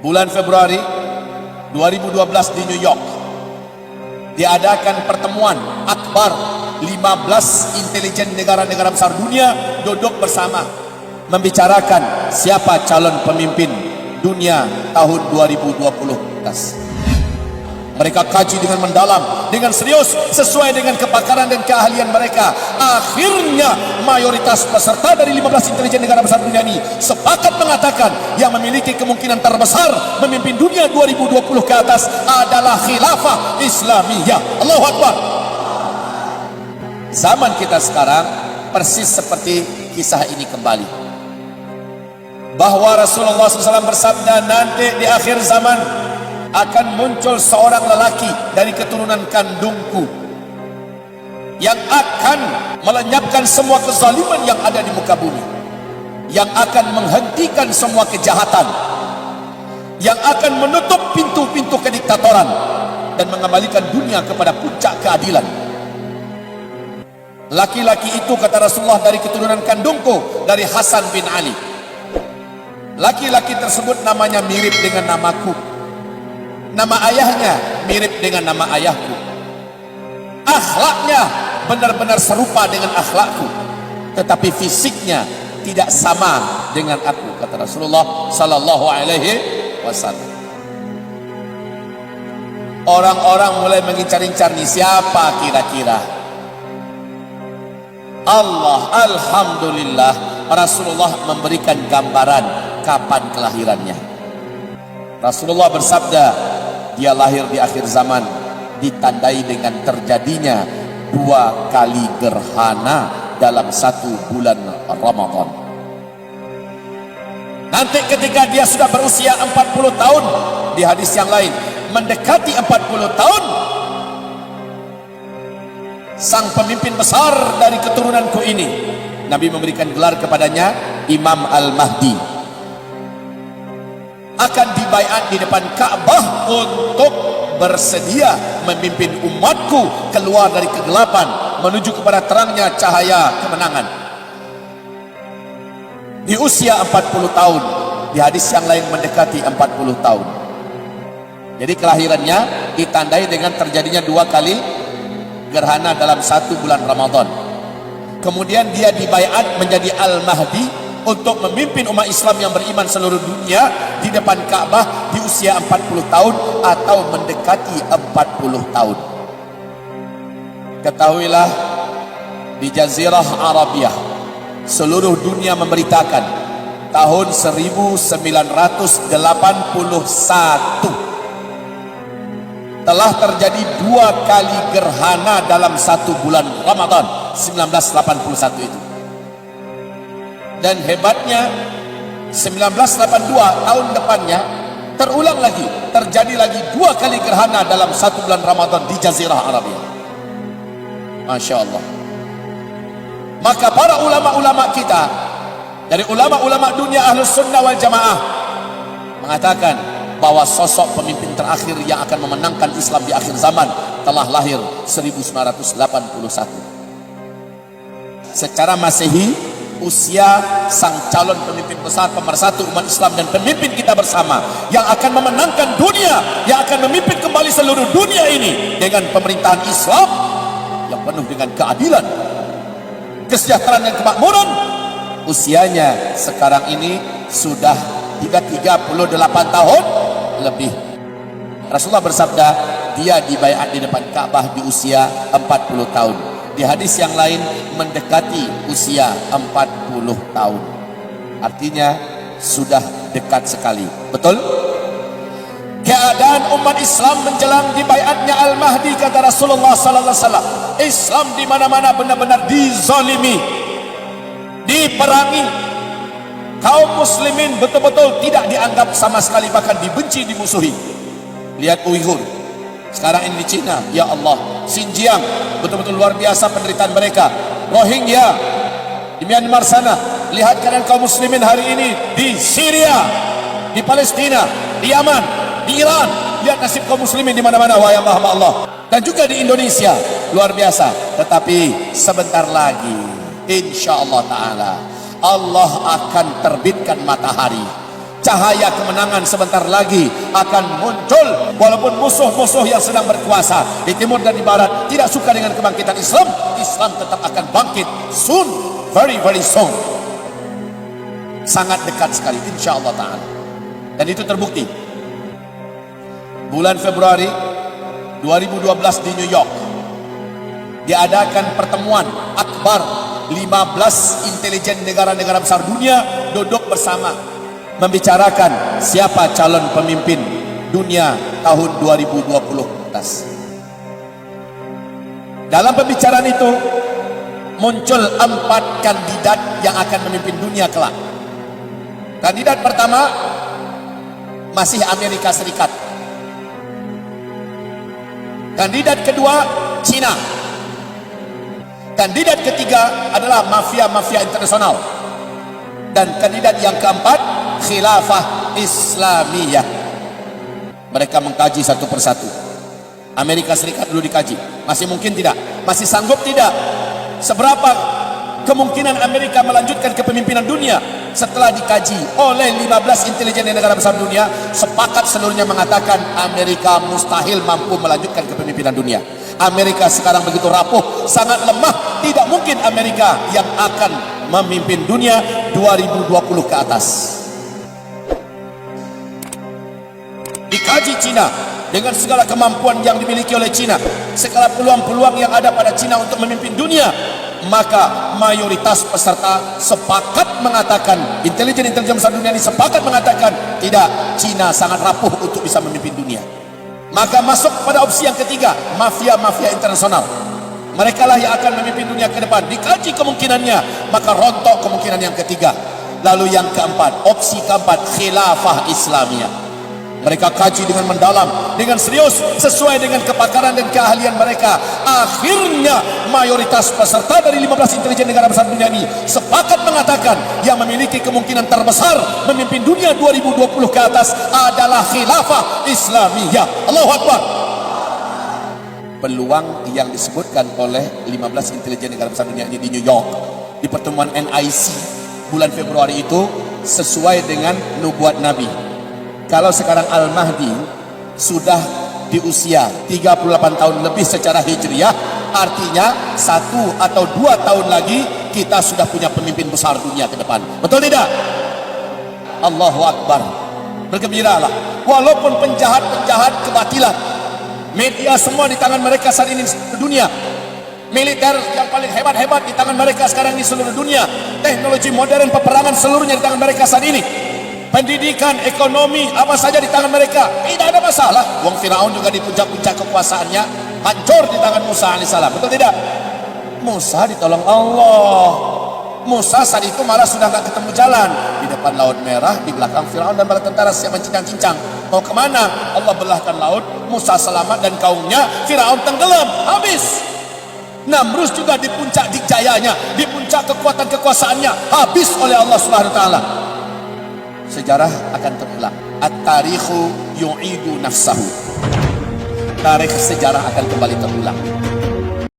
bulan Februari 2012 di New York diadakan pertemuan akbar 15 intelijen negara-negara besar dunia duduk bersama membicarakan siapa calon pemimpin dunia tahun 2020. Mereka kaji dengan mendalam, dengan serius, sesuai dengan kepakaran dan keahlian mereka. Akhirnya mayoritas peserta dari 15 intelijen negara besar dunia ini sepakat mengatakan yang memiliki kemungkinan terbesar memimpin dunia 2020 ke atas adalah khilafah Islamiyah. Allahu Akbar. Zaman kita sekarang persis seperti kisah ini kembali, bahwa Rasulullah SAW bersabda, nanti di akhir zaman akan muncul seorang lelaki dari keturunan kandungku yang akan melenyapkan semua kezaliman yang ada di muka bumi, yang akan menghentikan semua kejahatan, yang akan menutup pintu-pintu kediktatoran dan mengembalikan dunia kepada puncak keadilan. Laki-laki itu, kata Rasulullah, dari keturunan kandungku, dari Hasan bin Ali. Laki-laki tersebut namanya mirip dengan namaku, nama ayahnya mirip dengan nama ayahku, akhlaknya benar-benar serupa dengan akhlakku, tetapi fisiknya tidak sama dengan aku, kata Rasulullah sallallahu alaihi wasallam. Orang-orang mulai mengincar-incar nih, siapa kira-kira? Allah, alhamdulillah, Rasulullah memberikan gambaran kapan kelahirannya. Rasulullah bersabda, dia lahir di akhir zaman, ditandai dengan terjadinya 2 kali gerhana dalam 1 bulan Ramadan. Nanti ketika dia sudah berusia 40 tahun, di hadis yang lain mendekati 40 tahun, sang pemimpin besar dari keturunanku ini, Nabi memberikan gelar kepadanya Imam Al-Mahdi, akan dibaiat di depan Ka'bah untuk bersedia memimpin umatku keluar dari kegelapan menuju kepada terangnya cahaya kemenangan. Di usia 40 tahun, di hadis yang lain mendekati 40 tahun. Jadi kelahirannya ditandai dengan terjadinya 2 kali gerhana dalam 1 bulan Ramadan. Kemudian dia dibaiat menjadi Al-Mahdi untuk memimpin umat Islam yang beriman seluruh dunia di depan Ka'bah di usia 40 tahun atau mendekati 40 tahun. Ketahuilah, di Jazirah Arabiah seluruh dunia memberitakan tahun 1981 telah terjadi 2 kali gerhana dalam 1 bulan Ramadan 1981 itu. Dan hebatnya 1982 tahun depannya terulang lagi, terjadi lagi 2 kali gerhana dalam 1 bulan Ramadan di Jazirah Arabiah. Masya Allah. Maka para ulama-ulama kita dari ulama-ulama dunia Ahlus Sunnah wal Jamaah mengatakan bahwa sosok pemimpin terakhir yang akan memenangkan Islam di akhir zaman telah lahir 1981. Secara Masehi, usia sang calon pemimpin besar, pemersatu umat Islam dan pemimpin kita bersama yang akan memenangkan dunia, yang akan memimpin kembali seluruh dunia ini dengan pemerintahan Islam yang penuh dengan keadilan, kesejahteraan dan kemakmuran, usianya sekarang ini sudah 38 tahun lebih. Rasulullah bersabda, dia dibaiat di depan Ka'bah di usia 40 tahun. Di hadis yang lain mendekati usia 40 tahun. Artinya sudah dekat sekali. Betul? Keadaan umat Islam menjelang dibaiatnya Al-Mahdi, kata Rasulullah sallallahu alaihi wasallam, Islam di mana-mana benar-benar dizalimi, diperangi. Kaum muslimin betul-betul tidak dianggap sama sekali, bahkan dibenci, dimusuhi. Lihat Uighur sekarang ini di Cina, ya Allah. Xinjiang, betul-betul luar biasa penderitaan mereka. Rohingya di Myanmar sana. Lihat keadaan kaum muslimin hari ini di Syria, di Palestina, di Yaman, di Iran. Lihat nasib kaum muslimin di mana-mana, wahai Allah, Allah. Dan juga di Indonesia, luar biasa. Tetapi sebentar lagi, insya Allah Ta'ala, Allah akan terbitkan matahari Cahaya kemenangan sebentar lagi akan muncul. Walaupun musuh-musuh yang sedang berkuasa di timur dan di barat tidak suka dengan kebangkitan Islam, Islam tetap akan bangkit soon, very very soon. Sangat dekat sekali insyaallah ta'ala. Dan itu terbukti bulan Februari 2012 di New York diadakan pertemuan akbar 15 intelijen negara-negara besar dunia duduk bersama membicarakan siapa calon pemimpin dunia tahun 2020 atas. Dalam pembicaraan itu muncul 4 kandidat yang akan memimpin dunia kelak. Kandidat pertama masih Amerika Serikat. Kandidat kedua Cina. Kandidat ketiga adalah mafia-mafia internasional. Dan kandidat yang keempat khilafah Islamiyah. Mereka mengkaji satu persatu. Amerika Serikat dulu dikaji, masih mungkin tidak, masih sanggup tidak, seberapa kemungkinan Amerika melanjutkan kepemimpinan dunia. Setelah dikaji oleh 15 intelijen negara besar dunia, sepakat seluruhnya mengatakan Amerika mustahil mampu melanjutkan kepemimpinan dunia. Amerika sekarang begitu rapuh, sangat lemah, tidak mungkin Amerika yang akan memimpin dunia 2020 ke atas. Dikaji Cina dengan segala kemampuan yang dimiliki oleh Cina, segala peluang-peluang yang ada pada Cina untuk memimpin dunia, maka mayoritas peserta sepakat mengatakan, intelijen besar dunia ini sepakat mengatakan tidak, Cina sangat rapuh untuk bisa memimpin dunia. Maka masuk pada opsi yang ketiga, mafia-mafia internasional. Mereka lah yang akan memimpin dunia ke depan. Dikaji kemungkinannya, maka rontok kemungkinan yang ketiga. Lalu yang keempat, opsi keempat, khilafah Islamiyah. Mereka kaji dengan mendalam, dengan serius, sesuai dengan kepakaran dan keahlian mereka. Akhirnya mayoritas peserta dari 15 intelijen negara besar dunia ini sepakat mengatakan yang memiliki kemungkinan terbesar memimpin dunia 2020 ke atas adalah khilafah Islamiyah. Allahu Akbar. Peluang yang disebutkan oleh 15 intelijen negara besar dunia ini di New York di pertemuan NIC bulan Februari itu sesuai dengan nubuat Nabi. Kalau sekarang Al-Mahdi sudah di usia 38 tahun lebih secara hijriah, artinya 1 atau 2 tahun lagi kita sudah punya pemimpin besar dunia ke depan. Betul tidak? Allahu Akbar. Bergembiralah. Walaupun penjahat-penjahat kebatilan, media semua di tangan mereka saat ini di dunia. Militer yang paling hebat-hebat di tangan mereka sekarang di seluruh dunia. Teknologi modern peperangan seluruhnya di tangan mereka saat ini. Pendidikan, ekonomi, apa saja di tangan mereka. Tidak ada masalah. Wong Firaun juga di puncak-puncak kekuasaannya hancur di tangan Musa alaihissalam. Betul tidak? Musa ditolong Allah. Musa saat itu malah sudah tidak ketemu jalan. Di depan Laut Merah, di belakang Firaun dan bala tentara siap mencincang-cincang. Mau kemana? Allah belahkan laut, Musa selamat dan kaumnya. Firaun tenggelam, habis. Namrus juga di puncak dijayanya, di puncak kekuatan kekuasaannya, habis oleh Allah Subhanahu wa taala. Sejarah akan terulang. At-tarikhu yu'idu nafsahu. Tarikh sejarah akan kembali terulang.